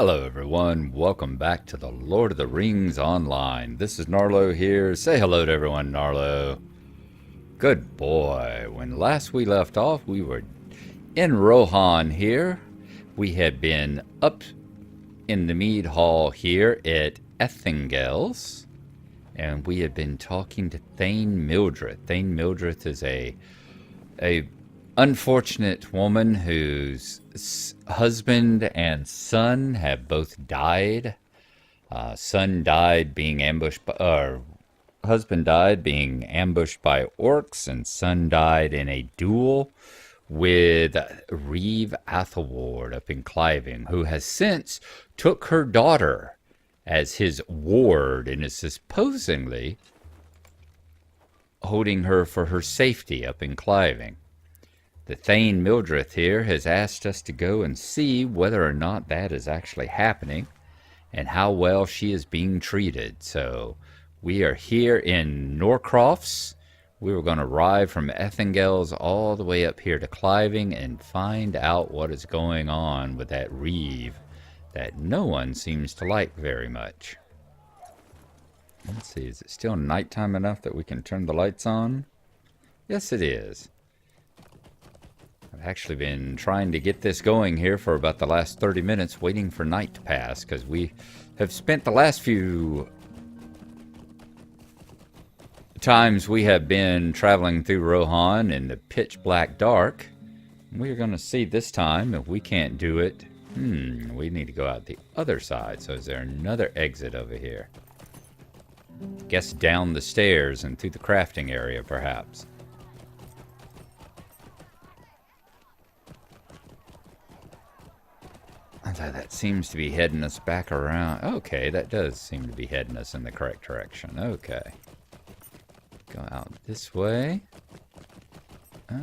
Hello everyone, welcome back to the Lord of the Rings Online. This is Gnarlo here. Say hello to everyone, Gnarlo. Good boy. When last we left off, we were in Rohan here. We had been up in the mead hall here at Ethingel's, and we had been talking to Thane Mildrith. Thane Mildrith is a unfortunate woman whose husband and son have both died. Son died being ambushed by, husband died being ambushed by orcs, and son died in a duel with Reeve Athelward up in Cliving, who has since took her daughter as his ward and is supposedly holding her for her safety up in Cliving. The Thane Mildrith here has asked us to go and see whether or not that is actually happening and how well she is being treated. So we are here in Norcrofts. We were going to ride from Ethingel's all the way up here to Cliving and find out what is going on with that Reeve that no one seems to like very much. Let's see, is it still nighttime enough that we can turn the lights on? Yes, it is. I've actually been trying to get this going here for about the last 30 minutes, waiting for night to pass, because we have spent the last few times we have been traveling through Rohan in the pitch black dark. We're going to see this time if we can't do it. We need to go out the other side. So is there another exit over here? Guess down the stairs and through the crafting area, perhaps. That seems to be heading us back around. Okay, that does seem to be heading us in the correct direction. Okay. Go out this way.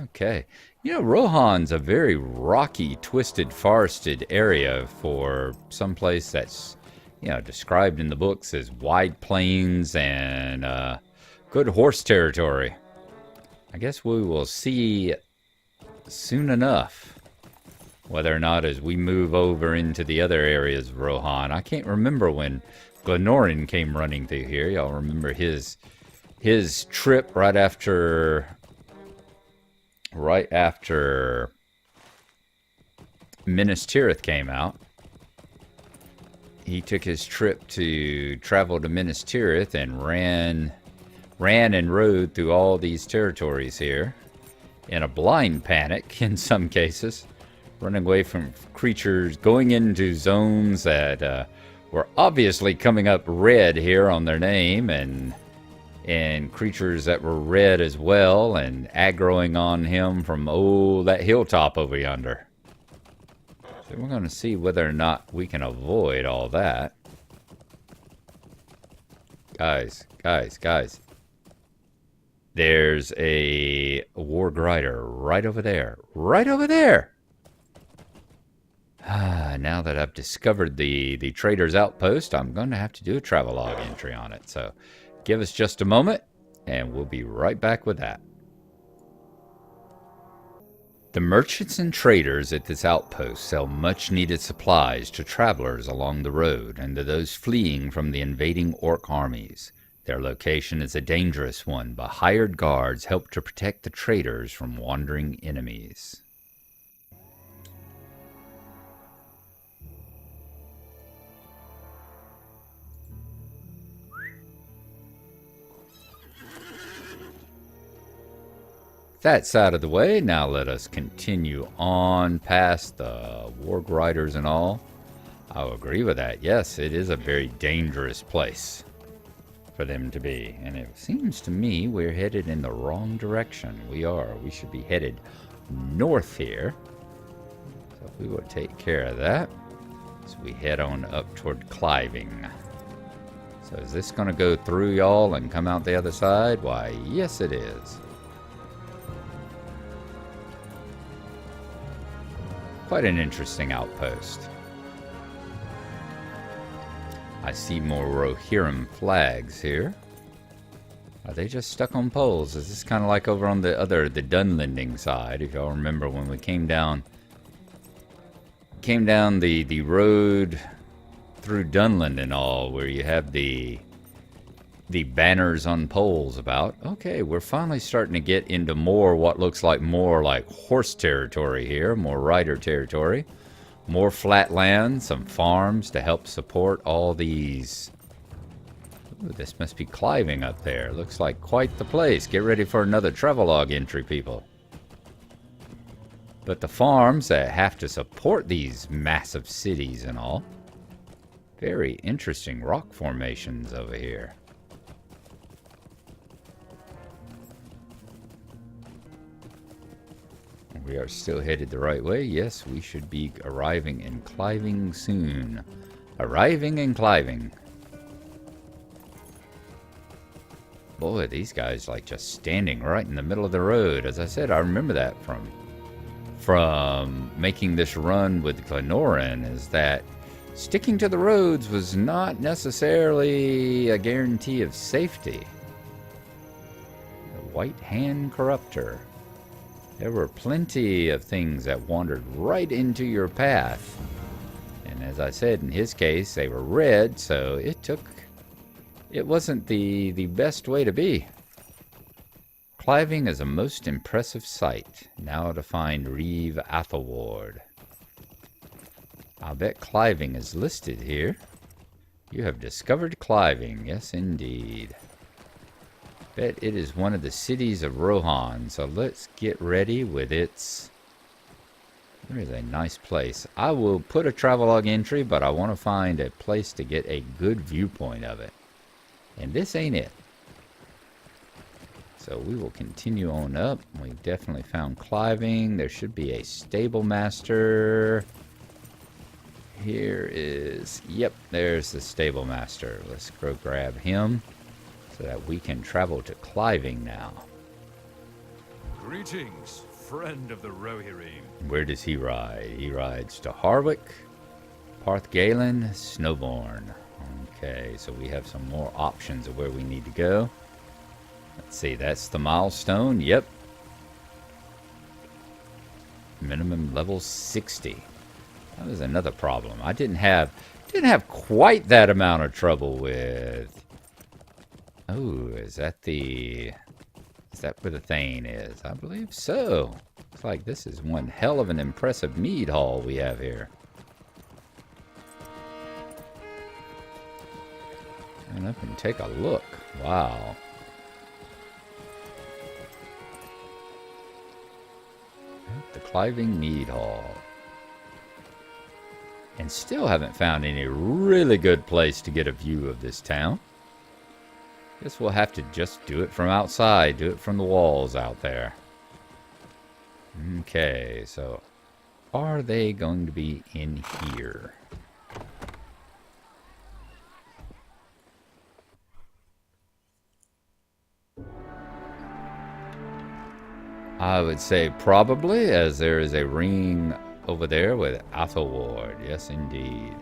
Okay. You know, Rohan's a very rocky, twisted, forested area for some place that's, you know, described in the books as wide plains and good horse territory. I guess we will see soon enough whether or not as we move over into the other areas of Rohan. I can't remember when Glenorin came running through here. Y'all remember his trip right after Minas Tirith came out. He took his trip to travel to Minas Tirith and ran and rode through all these territories here in a blind panic in some cases, running away from creatures, going into zones that were obviously coming up red here on their name, and creatures that were red as well, and aggroing on him from that hilltop over yonder. So we're going to see whether or not we can avoid all that. Guys. There's a warg rider right over there. Right over there! Now that I've discovered the trader's outpost, I'm going to have to do a travelogue entry on it. So give us just a moment, and we'll be right back with that. The merchants and traders at this outpost sell much-needed supplies to travelers along the road and to those fleeing from the invading orc armies. Their location is a dangerous one, but hired guards help to protect the traders from wandering enemies. That's out of the way. Now let us continue on past the warg riders and all. I'll agree with that. Yes, it is a very dangerous place for them to be. And it seems to me we're headed in the wrong direction. We are. We should be headed north here. So we will take care of that as we head on up toward Cliving. So is this going to go through y'all and come out the other side? Why, yes it is. Quite an interesting outpost. I see more Rohirrim flags here. Are they just stuck on poles? Is this kind of like over on the Dunlending side? If y'all remember when we came down the road through Dunland and all, where you have the banners on poles about. Okay, we're finally starting to get into what looks like more like horse territory here, more rider territory, more flat land, some farms to help support all these. Ooh, this must be Cliving up there. Looks like quite the place. Get ready for another travelogue entry, people. But the farms that have to support these massive cities and all. Very interesting rock formations over here. We are still headed the right way. Yes, we should be arriving in Cliving soon. Arriving in Cliving. Boy, these guys like just standing right in the middle of the road. As I said, I remember that from making this run with Glennoran, is that sticking to the roads was not necessarily a guarantee of safety. The White Hand Corruptor. There were plenty of things that wandered right into your path. And as I said, in his case, they were red, so it wasn't the best way to be. Cliving is a most impressive sight. Now to find Reeve Athelward. I'll bet Cliving is listed here. You have discovered Cliving. Yes, indeed. Bet it is one of the cities of Rohan, so let's get ready with its... There is a nice place. I will put a travelogue entry, but I want to find a place to get a good viewpoint of it. And this ain't it. So we will continue on up. We've definitely found Cliving. There should be a stable master. Here is... Yep, there's the stable master. Let's go grab him, so that we can travel to Cliving now. Greetings, friend of the Rohirrim. Where does he ride? He rides to Harwick, Parthgalen, Snowbourne. Okay, so we have some more options of where we need to go. Let's see, that's the milestone. Yep. Minimum level 60. That was another problem. I didn't have quite that amount of trouble with... Oh, is that where the Thane is? I believe so. Looks like this is one hell of an impressive mead hall we have here. Turn up and take a look. Wow. The Cliving Mead Hall. And still haven't found any really good place to get a view of this town. Guess we'll have to just do it from outside. Do it from the walls out there. Okay, so are they going to be in here? I would say probably, as there is a ring over there with Athelward. Yes, indeed.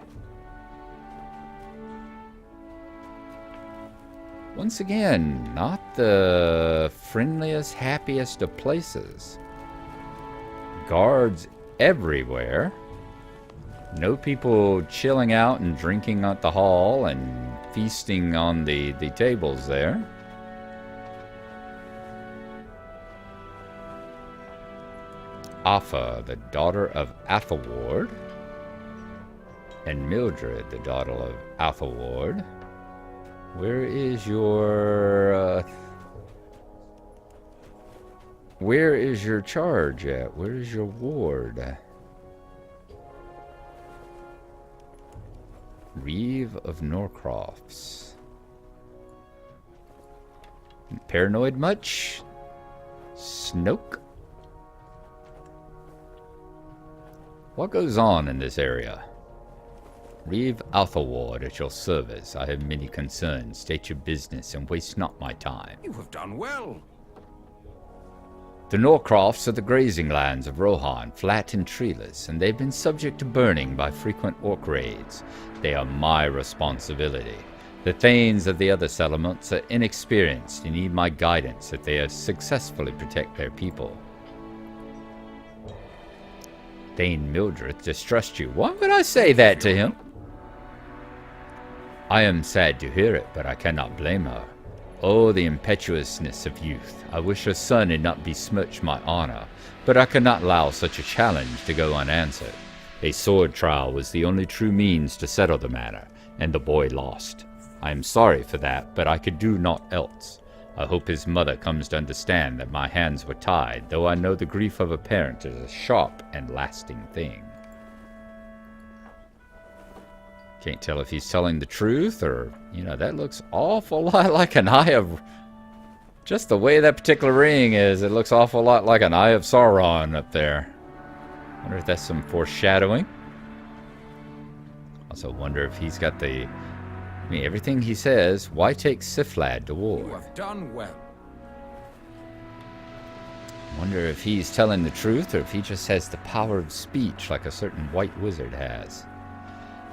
Once again, not the friendliest, happiest of places. Guards everywhere. No people chilling out and drinking at the hall and feasting on the tables there. Afa, the daughter of Athelward, and Mildrith, the daughter of Athelward. Where is your charge at? Where is your ward? Reeve of Norcrofts. Paranoid much? Snoke? What goes on in this area? Reeve Athelward at your service. I have many concerns. State your business and waste not my time. You have done well. The Norcrofts are the grazing lands of Rohan, flat and treeless, and they've been subject to burning by frequent orc raids. They are my responsibility. The Thanes of the other settlements are inexperienced and need my guidance if they successfully protect their people. Thane Mildrith distrusts you. Why would I say that to him? I am sad to hear it, but I cannot blame her. Oh, the impetuousness of youth. I wish her son had not besmirched my honor, but I cannot allow such a challenge to go unanswered. A sword trial was the only true means to settle the matter, and the boy lost. I am sorry for that, but I could do naught else. I hope his mother comes to understand that my hands were tied, though I know the grief of a parent is a sharp and lasting thing. Can't tell if he's telling the truth or, that looks awful lot like an eye of... Just the way that particular ring is, it looks awful lot like an eye of Sauron up there. Wonder if that's some foreshadowing. Also wonder if he's got the... everything he says, why take Siflad to war? You have done well. Wonder if he's telling the truth or if he just has the power of speech like a certain white wizard has.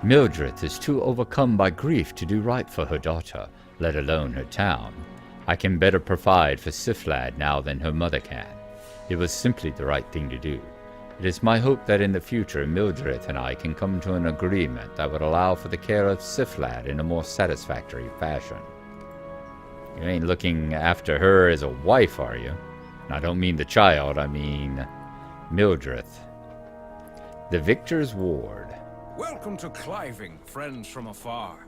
Mildrith is too overcome by grief to do right for her daughter, let alone her town. I can better provide for Siflad now than her mother can. It was simply the right thing to do. It is my hope that in the future Mildrith and I can come to an agreement that would allow for the care of Siflad in a more satisfactory fashion. You ain't looking after her as a wife, are you? And I don't mean the child, I mean Mildrith. The Victor's Ward. Welcome to Cliving, friends from afar.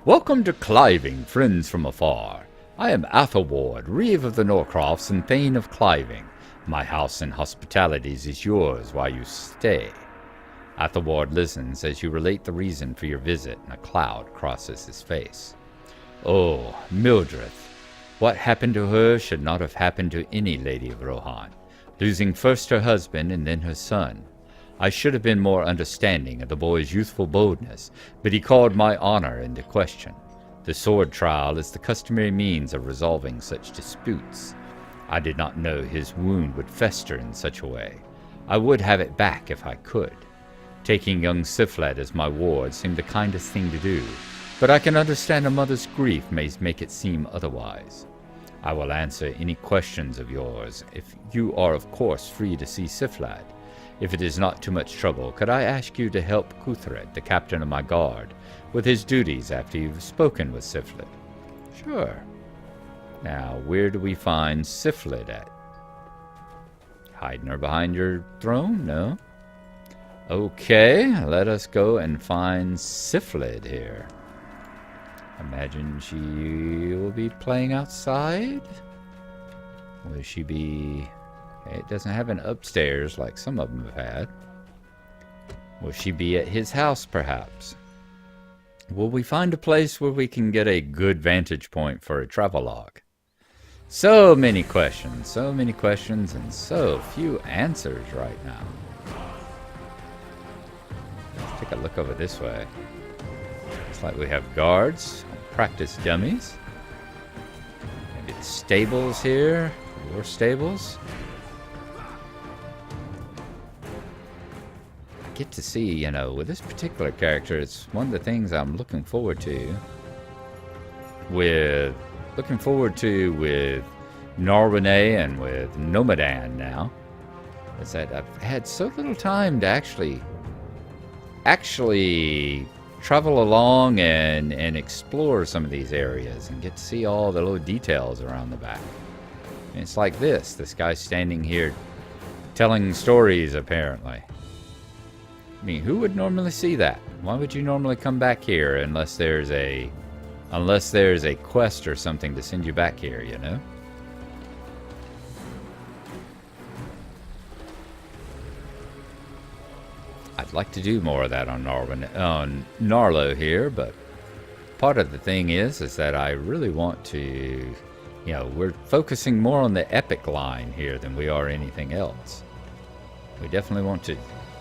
Welcome to Cliving, friends from afar. I am Athelward, Reeve of the Norcrofts and Thane of Cliving. My house and hospitalities is yours while you stay. Athelward listens as you relate the reason for your visit, and a cloud crosses his face. Oh, Mildrith. What happened to her should not have happened to any lady of Rohan, losing first her husband and then her son. I should have been more understanding of the boy's youthful boldness, but he called my honor into question. The sword trial is the customary means of resolving such disputes. I did not know his wound would fester in such a way. I would have it back if I could. Taking young Siflad as my ward seemed the kindest thing to do, but I can understand a mother's grief may make it seem otherwise. I will answer any questions of yours, if you are of course free to see Siflad. If it is not too much trouble, could I ask you to help Cuthred, the captain of my guard, with his duties after you've spoken with Siflad? Sure. Now, where do we find Siflad at? Hiding her behind your throne? No. Okay, let us go and find Siflad here. Imagine she will be playing outside? Will she be... It doesn't have an upstairs like some of them have had. Will she be at his house, perhaps? Will we find a place where we can get a good vantage point for a travelogue? So many questions, and so few answers right now. Let's take a look over this way. Looks like we have guards, practice dummies. Maybe the stables here, your stables. Get to see, with this particular character, it's one of the things I'm looking forward to with Norway and with Nomadan now, is that I've had so little time to actually travel along and explore some of these areas and get to see all the little details around the back. And it's like this guy's standing here telling stories, apparently. I mean, who would normally see that? Why would you normally come back here unless there's a quest or something to send you back here, I'd like to do more of that on Gnarlo here, but part of the thing is that I really want to, we're focusing more on the epic line here than we are anything else. We definitely want to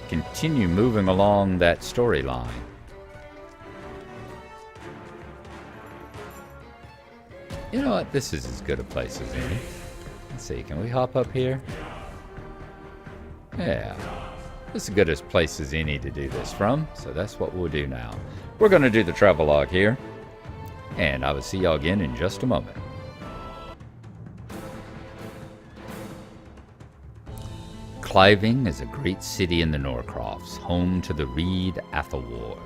continue moving along that storyline. You know what? This is as good a place as any. Let's see. Can we hop up here? Yeah. This is as good a place as any to do this from. So that's what we'll do now. We're going to do the travelogue here. And I will see y'all again in just a moment. Cliving is a great city in the Norcrofts, home to the Reed Athelward.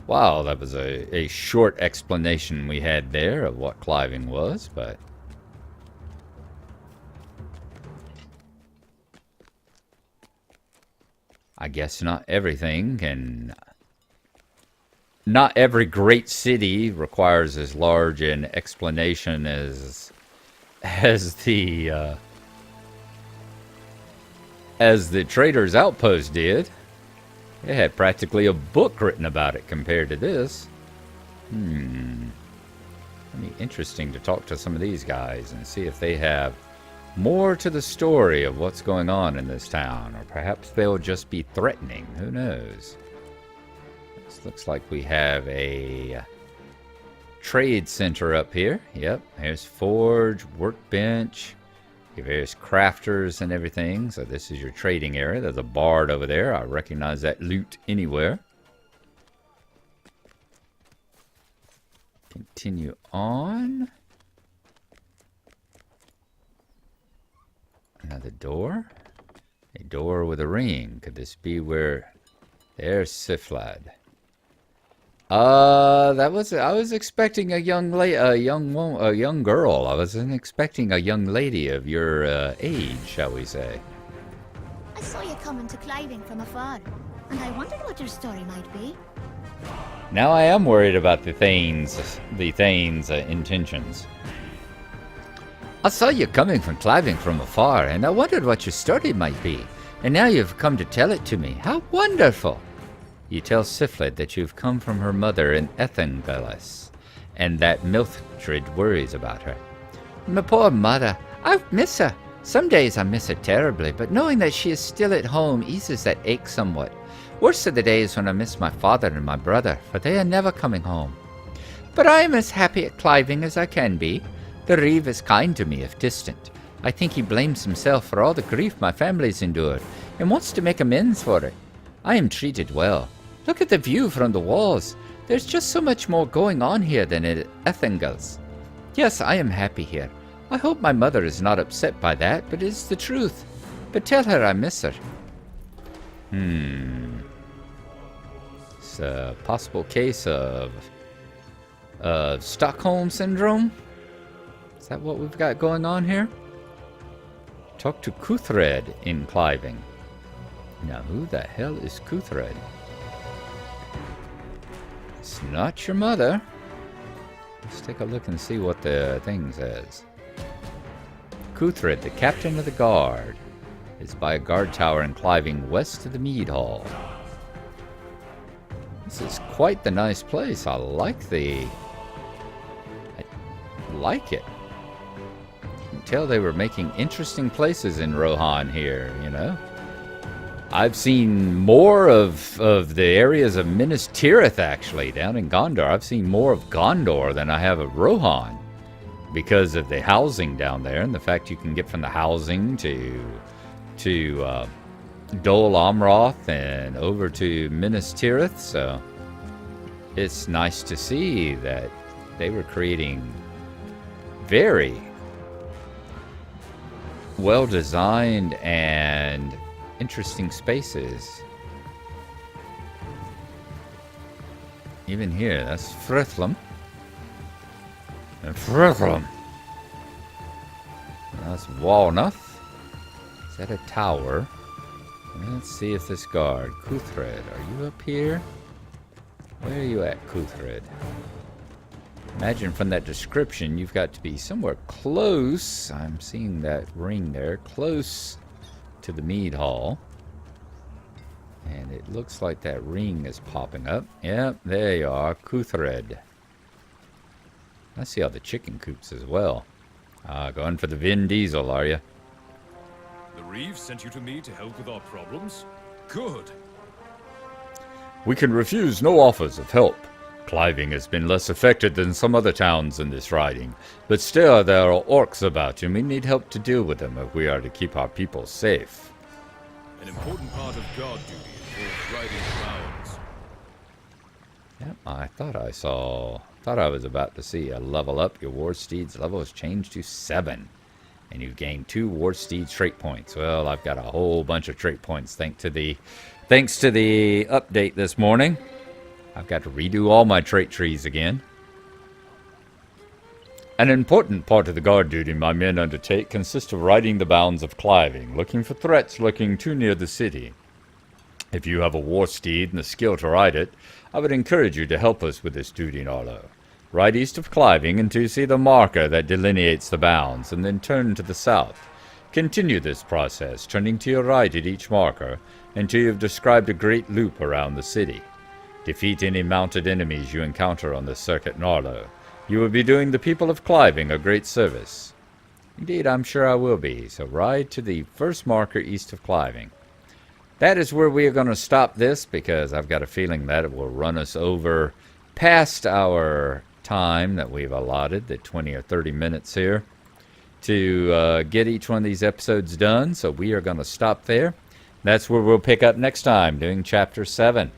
Wow, that was a short explanation we had there of what cliving was, but... I guess not everything can... Not every great city requires as large an explanation as the Trader's Outpost did. It had practically a book written about it compared to this. It'd be interesting to talk to some of these guys and see if they have more to the story of what's going on in this town, or perhaps they'll just be threatening. Who knows? This looks like we have a trade center up here. Yep, here's forge, workbench, your various crafters and everything. So this is your trading area. There's a bard over there. I recognize that loot anywhere. Continue on. Another door. A door with a ring. Could this be where... There's Siflad. I was expecting a young girl. I wasn't expecting a young lady of your age, shall we say. I saw you coming to Cliving from afar, and I wondered what your story might be. Now I am worried about the Thane's intentions. I saw you coming from Cliving from afar, and I wondered what your story might be. And now you've come to tell it to me. How wonderful! You tell Siflad that you've come from her mother in Athelward, and that Mildrith worries about her. My poor mother. I miss her. Some days I miss her terribly, but knowing that she is still at home eases that ache somewhat. Worse are the days when I miss my father and my brother, for they are never coming home. But I am as happy at Cliving as I can be. The Reeve is kind to me, if distant. I think he blames himself for all the grief my family's endured, and wants to make amends for it. I am treated well. Look at the view from the walls. There's just so much more going on here than at Athelward. Yes, I am happy here. I hope my mother is not upset by that, but it's the truth. But tell her I miss her. It's a possible case of Stockholm Syndrome? Is that what we've got going on here? Talk to Cuthred in Cliving. Now, who the hell is Cuthred? It's not your mother. Let's take a look and see what the thing says. Cuthred, the captain of the guard, is by a guard tower in Cliving west of the Mead Hall. This is quite the nice place. I like it. You can tell they were making interesting places in Rohan here, you know. I've seen more of the areas of Minas Tirith, actually, down in Gondor. I've seen more of Gondor than I have of Rohan because of the housing down there and the fact you can get from the housing to Dol Amroth and over to Minas Tirith. So it's nice to see that they were creating very well-designed and interesting spaces. Even here, that's Frithlum. And Frithlum. That's Walnuth. Is that a tower? Let's see if this guard, Cuthred, are you up here? Where are you at, Cuthred? Imagine from that description, you've got to be somewhere close. I'm seeing that ring there, close to the Mead Hall. And it looks like that ring is popping up. Yep, there you are, Cuthred. I see all the chicken coops as well. Going for the Vin Diesel, are you? The Reeve sent you to me to help with our problems? Good. We can refuse no offers of help. Cliving has been less affected than some other towns in this riding, but still there are orcs about and we need help to deal with them if we are to keep our people safe. An important part of guard duty involves riding rounds. Yep, I thought I was about to see a level up. Your war steed's level has changed to 7. And you've gained 2 war steed trait points. Well, I've got a whole bunch of trait points thanks to the update this morning. I've got to redo all my trait trees again. An important part of the guard duty my men undertake consists of riding the bounds of Cliving, looking for threats lurking too near the city. If you have a war steed and the skill to ride it, I would encourage you to help us with this duty, Gnarlo. Ride east of Cliving until you see the marker that delineates the bounds, and then turn to the south. Continue this process, turning to your right at each marker, until you have described a great loop around the city. Defeat any mounted enemies you encounter on this circuit, Gnarlo. You will be doing the people of Cliving a great service. Indeed, I'm sure I will be, so ride to the first marker east of Cliving. That is where we are going to stop this, because I've got a feeling that it will run us over past our time that we've allotted, the 20 or 30 minutes here, to get each one of these episodes done, so we are going to stop there. That's where we'll pick up next time, doing Chapter 7.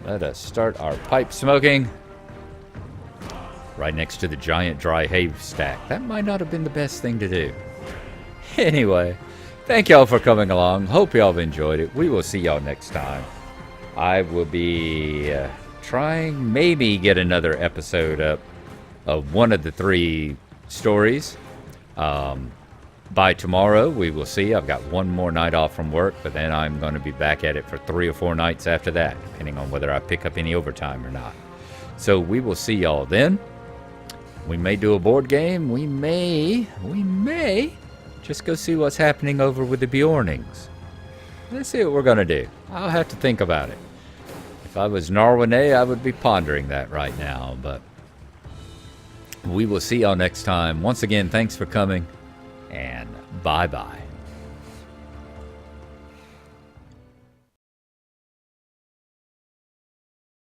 Let us start our pipe smoking. Right next to the giant dry hay stack. That might not have been the best thing to do. Anyway, thank y'all for coming along. Hope y'all have enjoyed it. We will see y'all next time. I will be trying, maybe get another episode up of one of the 3 stories. By tomorrow, we will see. I've got one more night off from work, but then I'm going to be back at it for 3 or 4 nights after that, depending on whether I pick up any overtime or not. So we will see y'all then. We may do a board game. We may just go see what's happening over with the Bjornings. Let's see what we're going to do. I'll have to think about it. If I was Narwhal, I would be pondering that right now, but we will see y'all next time. Once again, thanks for coming, and bye-bye.